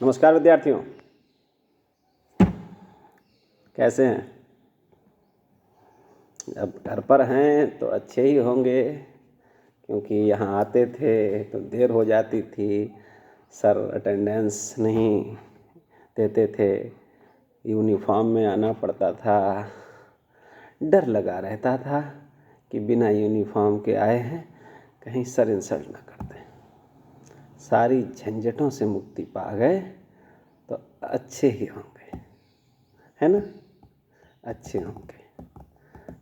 नमस्कार विद्यार्थियों, कैसे हैं? अब घर पर हैं तो अच्छे ही होंगे, क्योंकि यहाँ आते थे तो देर हो जाती थी, सर अटेंडेंस नहीं देते थे, यूनिफॉर्म में आना पड़ता था। डर लगा रहता था कि बिना यूनिफॉर्म के आए हैं, कहीं सर इंसल्ट ना कर दें। सारी झंझटों से मुक्ति पा गए तो अच्छे ही होंगे, है ना? अच्छे होंगे।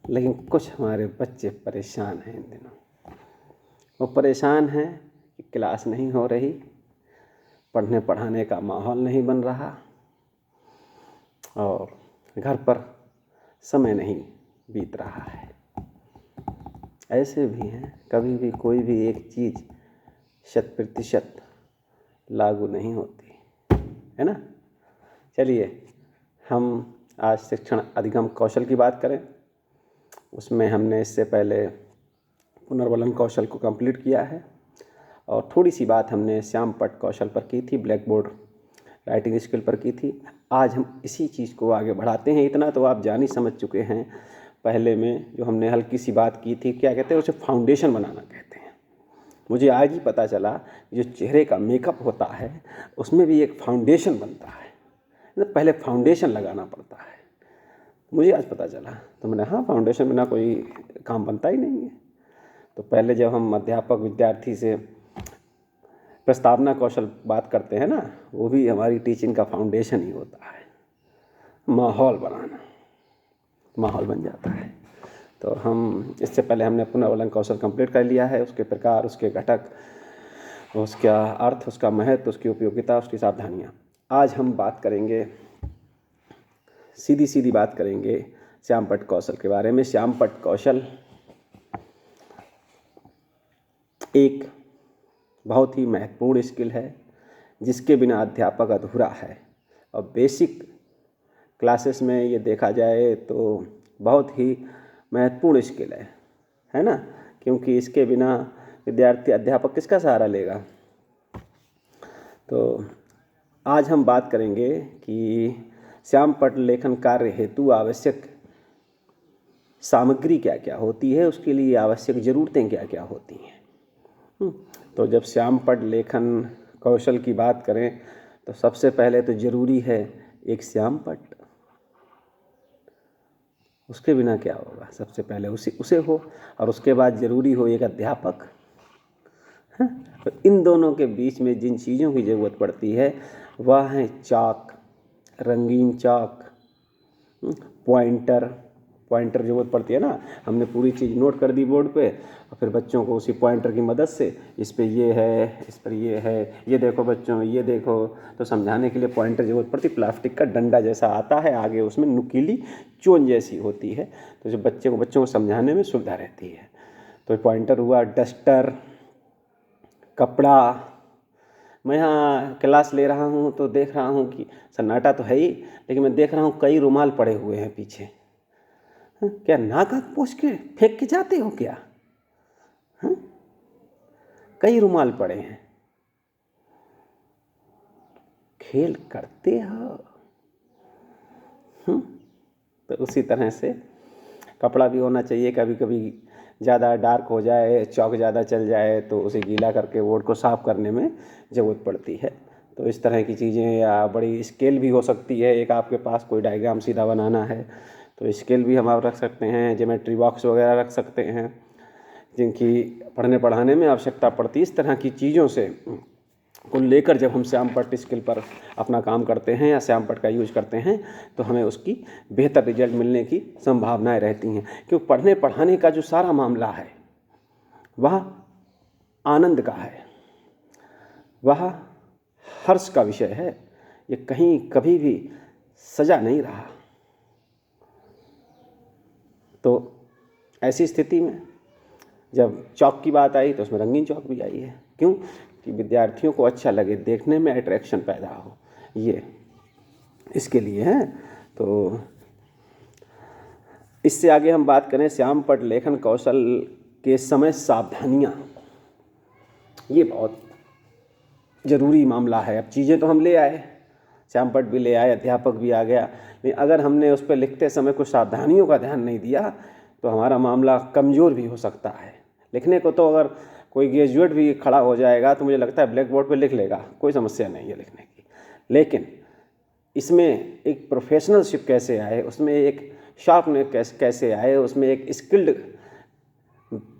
लेकिन कुछ हमारे बच्चे परेशान हैं इन दिनों। वो परेशान हैं कि क्लास नहीं हो रही, पढ़ने पढ़ाने का माहौल नहीं बन रहा और घर पर समय नहीं बीत रहा है। ऐसे भी हैं, कभी भी कोई भी एक चीज़ 100% लागू नहीं होती, है ना? चलिए हम आज शिक्षण अधिगम कौशल की बात करें। उसमें हमने इससे पहले पुनर्वलन कौशल को कंप्लीट किया है और थोड़ी सी बात हमने श्यामपट्ट कौशल पर की थी, ब्लैक बोर्ड राइटिंग स्किल पर की थी। आज हम इसी चीज़ को आगे बढ़ाते हैं। इतना तो आप जान ही समझ चुके हैं। पहले में जो हमने हल्की सी बात की थी, क्या कहते हैं उसे, फाउंडेशन बनाना कहते हैं। मुझे आज ही पता चला जो चेहरे का मेकअप होता है उसमें भी एक फाउंडेशन बनता है, पहले फाउंडेशन लगाना पड़ता है। मुझे आज पता चला तो मैंने, हाँ, फाउंडेशन बिना कोई काम बनता ही नहीं है। तो पहले जब हम अध्यापक विद्यार्थी से प्रस्तावना कौशल बात करते हैं ना, वो भी हमारी टीचिंग का फाउंडेशन ही होता है। माहौल बनाना, माहौल बन जाता है। तो हम इससे पहले हमने पुनर्वलन कौशल कंप्लीट कर लिया है, उसके प्रकार, उसके घटक, उसका अर्थ, उसका महत्व, उसकी उपयोगिता, उसकी सावधानियाँ। आज हम बात करेंगे, सीधी सीधी बात करेंगे श्यामपट्ट कौशल के बारे में। श्यामपट्ट कौशल एक बहुत ही महत्वपूर्ण स्किल है जिसके बिना अध्यापक अधूरा है। और बेसिक क्लासेस में ये देखा जाए तो बहुत ही महत्वपूर्ण स्किल है ना? क्योंकि इसके बिना विद्यार्थी, अध्यापक किसका सहारा लेगा? तो आज हम बात करेंगे कि श्यामपट्ट लेखन कार्य हेतु आवश्यक सामग्री क्या क्या होती है, उसके लिए आवश्यक ज़रूरतें क्या क्या होती हैं। तो जब श्यामपट्ट लेखन कौशल की बात करें तो सबसे पहले तो ज़रूरी है एक श्यामपट्ट। उसके बिना क्या होगा? सबसे पहले उसे हो, और उसके बाद ज़रूरी हो एक अध्यापक। तो इन दोनों के बीच में जिन चीज़ों की ज़रूरत पड़ती है वह है चाक, रंगीन चाक, पॉइंटर ज़रूरत पड़ती है ना। हमने पूरी चीज़ नोट कर दी बोर्ड पे और फिर बच्चों को उसी पॉइंटर की मदद से, इस पे ये है, इस पर ये है, ये देखो बच्चों, ये देखो, तो समझाने के लिए पॉइंटर ज़रूरत पड़ती। प्लास्टिक का डंडा जैसा आता है, आगे उसमें नुकीली चोन जैसी होती है, तो जो बच्चों को समझाने में सुविधा रहती है। तो पॉइंटर हुआ, डस्टर, कपड़ा। मैं यहाँ क्लास ले रहा हूँ तो देख रहा हूँ कि सन्नाटा तो है ही, लेकिन मैं देख रहा हूँ कई रुमाल पड़े हुए हैं पीछे। क्या नाक आँख पोंछ के फेंक के जाते हो क्या? कई रुमाल पड़े हैं, खेल करते हो। तो उसी तरह से कपड़ा भी होना चाहिए। कभी कभी ज़्यादा डार्क हो जाए, चौक ज़्यादा चल जाए तो उसे गीला करके बोर्ड को साफ़ करने में ज़रूरत पड़ती है। तो इस तरह की चीज़ें, या बड़ी स्केल भी हो सकती है। एक आपके पास कोई डायग्राम सीधा बनाना है तो स्केल भी हम आप रख सकते हैं, ज्योमेट्री बॉक्स वगैरह रख सकते हैं जिनकी पढ़ने पढ़ाने में आवश्यकता पड़ती है। इस तरह की चीज़ों से को लेकर जब हम श्यामपट्ट स्किल पर अपना काम करते हैं या श्यामपट्ट का यूज करते हैं तो हमें उसकी बेहतर रिजल्ट मिलने की संभावनाएं रहती हैं। क्योंकि पढ़ने पढ़ाने का जो सारा मामला है वह आनंद का है, वह हर्ष का विषय है। ये कहीं कभी भी सजा नहीं रहा। तो ऐसी स्थिति में जब चौक की बात आई तो उसमें रंगीन चौक भी आई है। क्यों? कि विद्यार्थियों को अच्छा लगे, देखने में अट्रैक्शन पैदा हो, ये इसके लिए है। तो इससे आगे हम बात करें श्यामपट्ट लेखन कौशल के समय सावधानियाँ। ये बहुत ज़रूरी मामला है। अब चीज़ें तो हम ले आए, श्यामपट्ट भी ले आए, अध्यापक भी आ गया, लेकिन अगर हमने उस पर लिखते समय कुछ सावधानियों का ध्यान नहीं दिया तो हमारा मामला कमज़ोर भी हो सकता है। लिखने को तो अगर कोई ग्रेजुएट भी खड़ा हो जाएगा तो मुझे लगता है ब्लैक बोर्ड पर लिख लेगा, कोई समस्या नहीं है लिखने की। लेकिन इसमें एक प्रोफेशनलशिप कैसे आए, उसमें एक शार्पनेस कैसे आए, उसमें एक स्किल्ड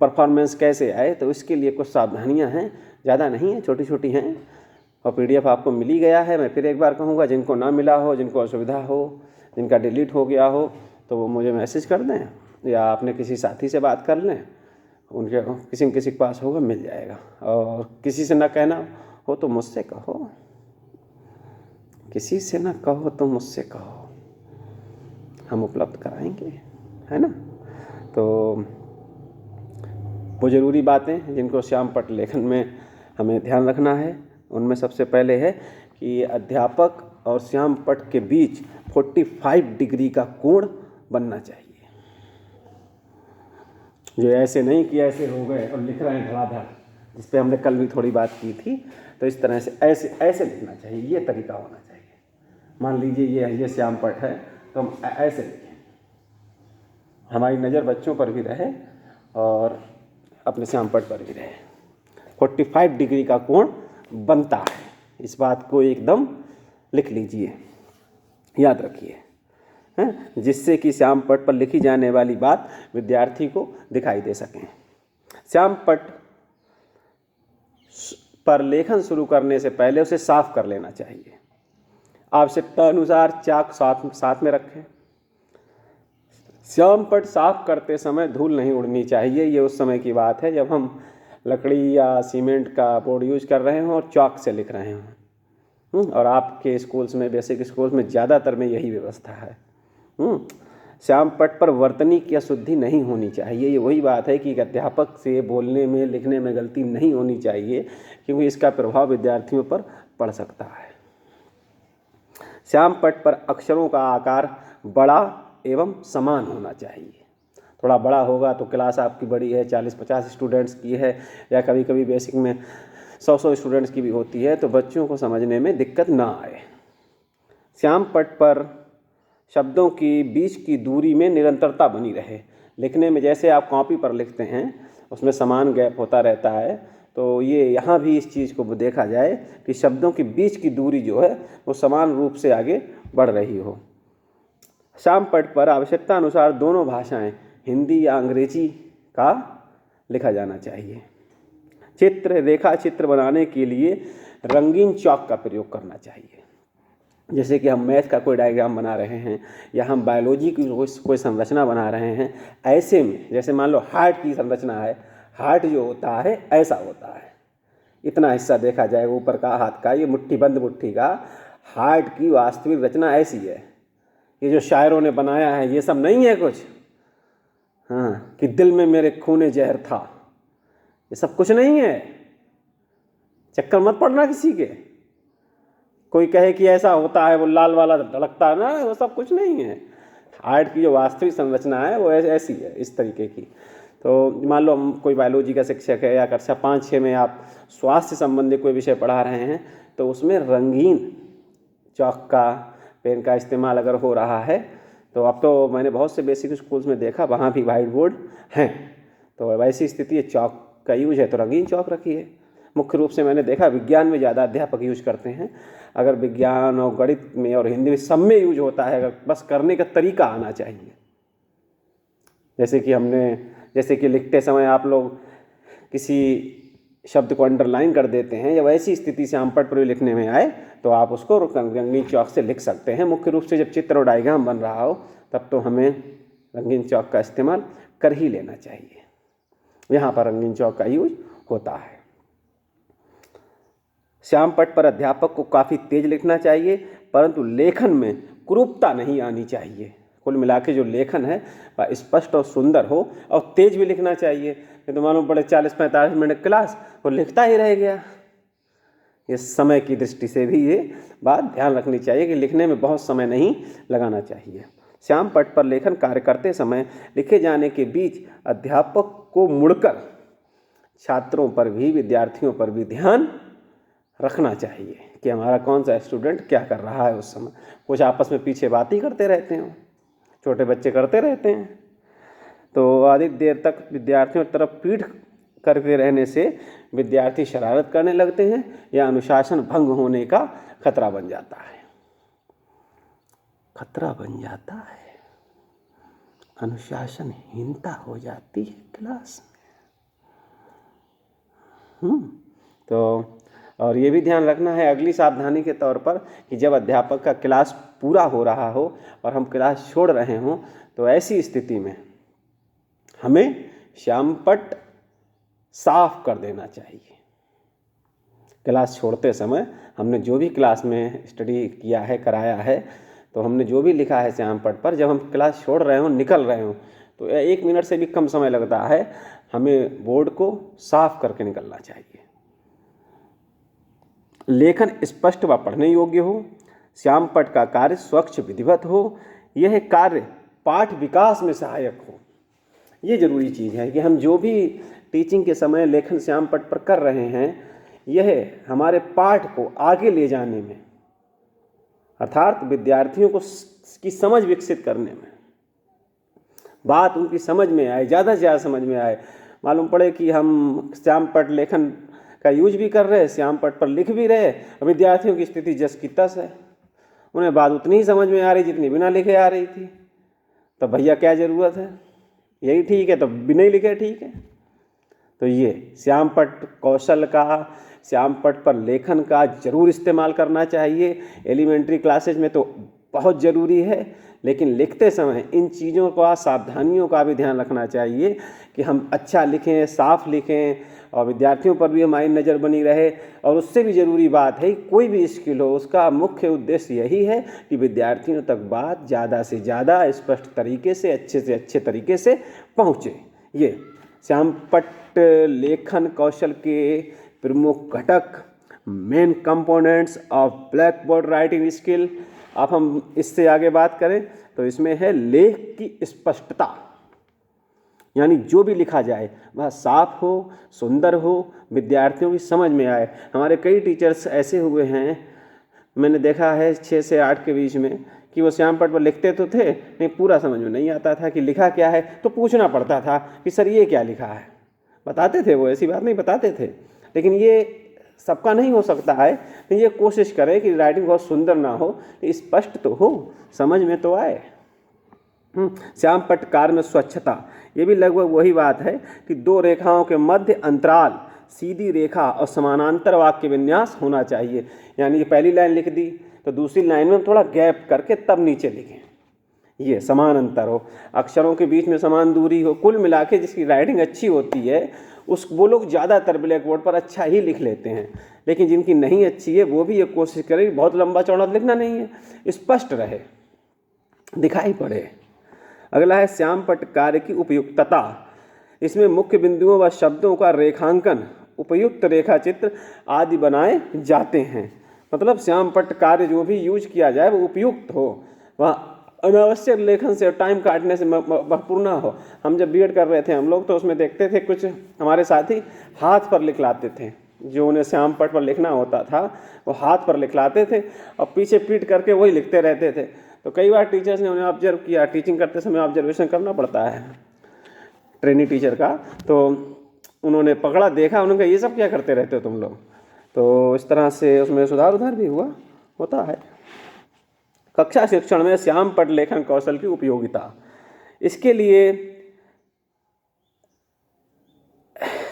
परफॉर्मेंस कैसे आए, तो इसके लिए कुछ सावधानियां हैं, ज़्यादा नहीं है, छोटी छोटी हैं। और PDF आपको मिल ही गया है। मैं फिर एक बार कहूँगा, जिनको ना मिला हो, जिनको असुविधा हो, जिनका डिलीट हो गया हो, तो वो मुझे मैसेज कर दें या अपने किसी साथी से बात कर लें, उनके किसी न किसी के पास होगा, मिल जाएगा। और किसी से ना कहना हो तो मुझसे कहो, किसी से ना कहो तो मुझसे कहो, हम उपलब्ध कराएंगे, है ना। तो वो ज़रूरी बातें जिनको श्यामपट्ट लेखन में हमें ध्यान रखना है, उनमें सबसे पहले है कि अध्यापक और श्यामपट्ट के बीच 45 डिग्री का कोण बनना चाहिए। जो ऐसे नहीं कि ऐसे हो गए और लिख रहे हैं धड़ाधड़, जिस पे हमने कल भी थोड़ी बात की थी। तो इस तरह से ऐसे ऐसे लिखना चाहिए, ये तरीका होना चाहिए। मान लीजिए ये श्यामपट्ट है तो हम ऐसे लिखें, हमारी नज़र बच्चों पर भी रहे और अपने श्यामपट्ट पर भी रहे। 45 डिग्री का कोण बनता है, इस बात को एकदम लिख लीजिए, याद रखिए, हैं, जिससे कि श्यामपट्ट पर लिखी जाने वाली बात विद्यार्थी को दिखाई दे सकें। श्यामपट्ट पर लेखन शुरू करने से पहले उसे साफ कर लेना चाहिए। आवश्यकता अनुसार चाक साथ में रखें। श्यामपट्ट साफ करते समय धूल नहीं उड़नी चाहिए। ये उस समय की बात है जब हम लकड़ी या सीमेंट का बोर्ड यूज कर रहे हों और चॉक से लिख रहे हों। और आपके स्कूल्स में, बेसिक स्कूल्स में ज़्यादातर में यही व्यवस्था है। श्यामपट्ट पर वर्तनी या शुद्धि नहीं होनी चाहिए। ये वही बात है कि एक अध्यापक से बोलने में, लिखने में गलती नहीं होनी चाहिए, क्योंकि इसका प्रभाव विद्यार्थियों पर पड़ सकता है। श्यामपट्ट पर अक्षरों का आकार बड़ा एवं समान होना चाहिए। थोड़ा बड़ा होगा तो क्लास आपकी बड़ी है, 40-50 स्टूडेंट्स की है, या कभी कभी बेसिक में 100 स्टूडेंट्स की भी होती है, तो बच्चों को समझने में दिक्कत ना आए। श्यामपट्ट पर शब्दों की बीच की दूरी में निरंतरता बनी रहे। लिखने में जैसे आप कॉपी पर लिखते हैं उसमें समान गैप होता रहता है, तो ये यहाँ भी इस चीज़ को देखा जाए कि शब्दों के बीच की दूरी जो है वो समान रूप से आगे बढ़ रही हो। श्यामपट्ट पर आवश्यकता अनुसार दोनों भाषाएं, हिंदी या अंग्रेजी का लिखा जाना चाहिए। रेखा चित्र बनाने के लिए रंगीन चॉक का प्रयोग करना चाहिए। जैसे कि हम मैथ का कोई डायग्राम बना रहे हैं या हम बायोलॉजी की कोई संरचना बना रहे हैं, ऐसे में जैसे मान लो हार्ट की संरचना है, हार्ट जो होता है ऐसा होता है, इतना हिस्सा देखा जाएगा ऊपर का हाथ का, ये मुट्ठी बंद मुट्ठी का, हार्ट की वास्तविक रचना ऐसी है। ये जो शायरों ने बनाया है ये सब नहीं है कुछ, हाँ, कि दिल में मेरे खूने जहर था, ये सब कुछ नहीं है। चक्कर मत पड़ना किसी के, कोई कहे कि ऐसा होता है, वो लाल वाला धड़कता है ना, वो सब कुछ नहीं है। हार्ट की जो वास्तविक संरचना है वो ऐसी है, इस तरीके की। तो मान लो हम कोई बायोलॉजी का शिक्षक है या कक्षा 5-6 में आप स्वास्थ्य संबंधी कोई विषय पढ़ा रहे हैं, तो उसमें रंगीन चॉक का, पेन का इस्तेमाल अगर हो रहा है, तो अब तो मैंने बहुत से बेसिक स्कूल्स में देखा वहाँ भी वाइट बोर्ड हैं, तो वैसी स्थिति है, चॉक का यूज है तो रंगीन चॉक रखिए। मुख्य रूप से मैंने देखा विज्ञान में ज़्यादा अध्यापक यूज करते हैं। अगर विज्ञान और गणित में और हिंदी में सब में यूज होता है, अगर बस करने का तरीका आना चाहिए। जैसे कि लिखते समय आप लोग किसी शब्द को अंडरलाइन कर देते हैं, या वैसी स्थिति श्यामपट्ट पर लिखने में आए तो आप उसको रंगीन चॉक से लिख सकते हैं। मुख्य रूप से जब चित्र और डायग्राम बन रहा हो तब तो हमें रंगीन चॉक का इस्तेमाल कर ही लेना चाहिए। यहाँ पर रंगीन चॉक का यूज होता है। श्यामपट्ट पर अध्यापक को काफ़ी तेज लिखना चाहिए, परंतु लेखन में कुरूपता नहीं आनी चाहिए। कुल मिला के जो लेखन है वह स्पष्ट और सुंदर हो, और तेज भी लिखना चाहिए। तो मालूम पड़े 40-45 मिनट क्लास वो लिखता ही रह गया। ये समय की दृष्टि से भी ये बात ध्यान रखनी चाहिए कि लिखने में बहुत समय नहीं लगाना चाहिए। श्यामपट्ट पर लेखन कार्य करते समय लिखे जाने के बीच अध्यापक को मुड़कर छात्रों पर भी, विद्यार्थियों पर भी ध्यान रखना चाहिए कि हमारा कौन सा स्टूडेंट क्या कर रहा है उस समय। कुछ आपस में पीछे बात ही करते रहते हैं, छोटे बच्चे करते रहते हैं, तो अधिक देर तक विद्यार्थियों की तरफ पीठ करके रहने से विद्यार्थी शरारत करने लगते हैं या अनुशासन भंग होने का खतरा बन जाता है। खतरा बन जाता है, अनुशासनहीनता हो जाती है क्लास में। तो और ये भी ध्यान रखना है अगली सावधानी के तौर पर कि जब अध्यापक का क्लास पूरा हो रहा हो और हम क्लास छोड़ रहे हों तो ऐसी स्थिति में हमें श्यामपट्ट साफ कर देना चाहिए। क्लास छोड़ते समय हमने जो भी क्लास में स्टडी किया है, कराया है, तो हमने जो भी लिखा है श्यामपट्ट पर, जब हम क्लास छोड़ रहे हों, निकल रहे हों, तो 1 मिनट से भी कम समय लगता है, हमें बोर्ड को साफ करके निकलना चाहिए। लेखन स्पष्ट व पढ़ने योग्य हो, श्यामपट्ट का कार्य स्वच्छ विधिवत हो, यह कार्य पाठ विकास में सहायक हो। ये जरूरी चीज़ है कि हम जो भी टीचिंग के समय लेखन श्यामपट्ट पर कर रहे हैं, यह हमारे पाठ को आगे ले जाने में, अर्थात विद्यार्थियों को की समझ विकसित करने में, बात उनकी समझ में आए, ज़्यादा से ज़्यादा समझ में आए, मालूम पड़े कि हम श्यामपट्ट लेखन का यूज भी कर रहे, श्यामपट्ट पर लिख भी रहे, विद्यार्थियों की स्थिति जस की तस है, उन्हें बात उतनी ही समझ में आ रही जितनी बिना लिखे आ रही थी। तो भैया क्या ज़रूरत है, यही ठीक है, तो बिना ही लिखे ठीक है। तो ये श्यामपट्ट कौशल का, श्यामपट्ट पर लेखन का जरूर इस्तेमाल करना चाहिए। एलिमेंट्री क्लासेज में तो बहुत ज़रूरी है, लेकिन लिखते समय इन चीज़ों का, सावधानियों का भी ध्यान रखना चाहिए कि हम अच्छा लिखें, साफ लिखें और विद्यार्थियों पर भी हमारी नज़र बनी रहे। और उससे भी ज़रूरी बात है, कोई भी स्किल हो, उसका मुख्य उद्देश्य यही है कि विद्यार्थियों तक बात ज़्यादा से ज़्यादा स्पष्ट तरीके से अच्छे तरीके से पहुँचे। ये श्यामपट्ट लेखन कौशल के प्रमुख घटक, main components of black board writing skill. अब हम इससे आगे बात करें तो इसमें है लेख की स्पष्टता, यानी जो भी लिखा जाए वह साफ हो, सुंदर हो, विद्यार्थियों की समझ में आए। हमारे कई टीचर्स ऐसे हुए हैं, मैंने देखा है 6 से 8 के बीच में, कि वो श्यामपट्ट पर लिखते तो थे, नहीं पूरा समझ में नहीं आता था कि लिखा क्या है, तो पूछना पड़ता था कि सर ये क्या लिखा है। बताते थे वो, ऐसी बात नहीं बताते थे, लेकिन ये सबका नहीं हो सकता है। तो ये कोशिश करें कि राइटिंग बहुत सुंदर ना हो, स्पष्ट तो हो, समझ में तो आए। श्यामपट्ट कार्य में स्वच्छता, ये भी लगभग वही बात है कि 2 रेखाओं के मध्य अंतराल, सीधी रेखा और समानांतर वाक्य विन्यास होना चाहिए। यानी कि पहली लाइन लिख दी तो दूसरी लाइन में थोड़ा गैप करके तब नीचे लिखें, ये समान अंतर हो, अक्षरों के बीच में समान दूरी हो। कुल मिला के जिसकी राइटिंग अच्छी होती है वो लोग ज़्यादातर ब्लैक बोर्ड पर अच्छा ही लिख लेते हैं, लेकिन जिनकी नहीं अच्छी है वो भी ये कोशिश करें बहुत लंबा चौड़ा लिखना नहीं है, स्पष्ट रहे, दिखाई पड़े। अगला है श्यामपट्ट कार्य की उपयुक्तता। इसमें मुख्य बिंदुओं व शब्दों का रेखांकन, उपयुक्त रेखा चित्र आदि बनाए जाते हैं। मतलब श्यामपट्ट कार्य जो भी यूज किया जाए वो उपयुक्त हो, वह अनावश्यक लेखन से, टाइम काटने से भरपूर ना हो। हम जब बीएड कर रहे थे हम लोग, तो उसमें देखते थे कुछ हमारे साथी हाथ पर लिखलाते थे, जो उन्हें श्यामपट्ट पर लिखना होता था वो हाथ पर लिखलाते थे और पीछे पीट करके वही लिखते रहते थे। तो कई बार टीचर्स ने उन्हें ऑब्जर्व किया, टीचिंग करते समय ऑब्जर्वेशन करना पड़ता है ट्रेनिंग टीचर का, तो उन्होंने पकड़ा, देखा, उन्होंने कहा ये सब क्या करते रहते हो तुम लोग। तो इस तरह से उसमें सुधार भी होता है। कक्षा शिक्षण में श्यामपट्ट लेखन कौशल की उपयोगिता, इसके लिए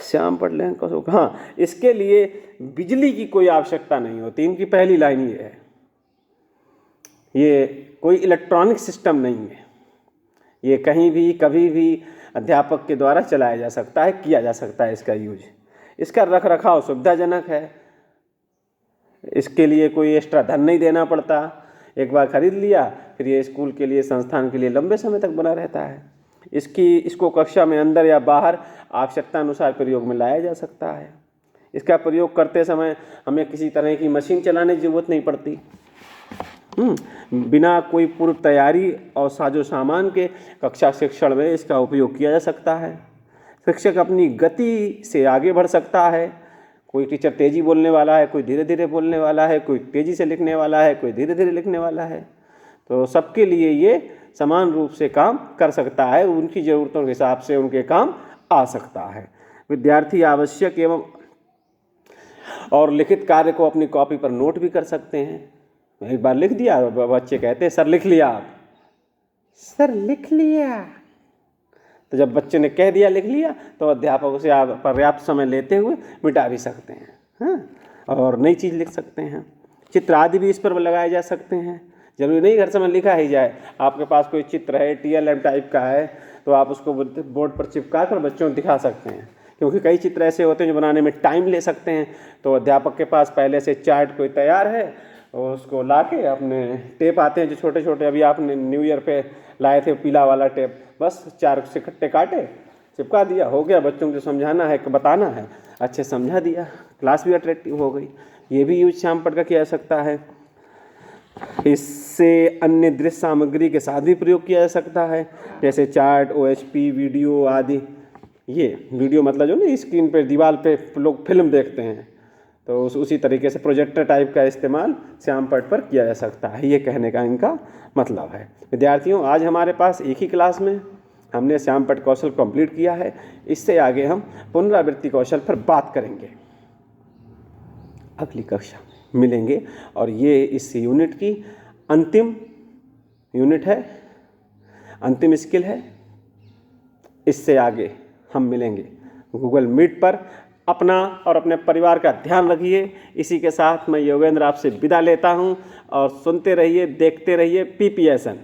श्यामपट्ट लेखन कौशल, हाँ, इसके लिए बिजली की कोई आवश्यकता नहीं होती। इनकी पहली लाइन ये है, ये कोई इलेक्ट्रॉनिक सिस्टम नहीं है, ये कहीं भी कभी भी अध्यापक के द्वारा चलाया जा सकता है, किया जा सकता है इसका यूज। इसका रख रखाव सुविधाजनक है, इसके लिए कोई एक्स्ट्रा धन नहीं देना पड़ता, एक बार खरीद लिया फिर ये स्कूल के लिए, संस्थान के लिए लंबे समय तक बना रहता है। इसको कक्षा में अंदर या बाहर आवश्यकता अनुसार प्रयोग में लाया जा सकता है। इसका प्रयोग करते समय हमें किसी तरह की मशीन चलाने की जरूरत नहीं पड़ती। बिना कोई पूर्व तैयारी और साजो सामान के कक्षा शिक्षण में इसका उपयोग किया जा सकता है। शिक्षक अपनी गति से आगे बढ़ सकता है, कोई टीचर तेज़ी बोलने वाला है, कोई धीरे धीरे बोलने वाला है, कोई तेज़ी से लिखने वाला है, कोई धीरे धीरे लिखने वाला है। तो सबके लिए ये समान रूप से काम कर सकता है, उनकी ज़रूरतों के हिसाब से उनके काम आ सकता है। विद्यार्थी आवश्यक एवं और लिखित कार्य को अपनी कॉपी पर नोट भी कर सकते हैं। एक बार लिख दिया, बच्चे कहते हैं सर लिख लिया आप, सर लिख लिया। तो जब बच्चे ने कह दिया लिख लिया, तो अध्यापक उसे आप पर्याप्त समय लेते हुए मिटा भी सकते हैं, हाँ, और नई चीज़ लिख सकते हैं। चित्र आदि भी इस पर लगाए जा सकते हैं, जरूरी नहीं हर समय लिखा ही जाए। आपके पास कोई चित्र है, TLM टाइप का है, तो आप उसको बोर्ड पर चिपका कर बच्चों को दिखा सकते हैं, क्योंकि कई चित्र ऐसे होते हैं जो बनाने में टाइम ले सकते हैं। तो अध्यापक के पास पहले से चार्ट कोई तैयार है, और उसको ला के अपने टेप आते हैं जो छोटे छोटे, अभी आपने न्यू ईयर पे लाए थे पीला वाला टेप, बस 4 से कट्टे काटे, चिपका दिया, हो गया। बच्चों को समझाना है, बताना है, अच्छे समझा दिया, क्लास भी अट्रैक्टिव हो गई। ये भी यूज श्यामपट्ट का किया जा सकता है। इससे अन्य दृश्य सामग्री के साथ भी प्रयोग किया जा सकता है, जैसे चार्ट, OHP, वीडियो आदि। ये वीडियो मतलब जो ना स्क्रीन पे दीवार पे लोग फिल्म देखते हैं, तो उसी तरीके से प्रोजेक्टर टाइप का इस्तेमाल श्यामपट्ट पर किया जा सकता है। ये कहने का इनका मतलब है। विद्यार्थियों, आज हमारे पास एक ही क्लास में हमने श्यामपट्ट कौशल कंप्लीट किया है। इससे आगे हम पुनरावृत्ति कौशल पर बात करेंगे, अगली कक्षा में मिलेंगे। और ये इस यूनिट की अंतिम यूनिट है, अंतिम स्किल है। इससे आगे हम मिलेंगे गूगल मीट पर। अपना और अपने परिवार का ध्यान रखिए। इसी के साथ मैं योगेंद्र आपसे विदा लेता हूँ, और सुनते रहिए, देखते रहिए PPSN।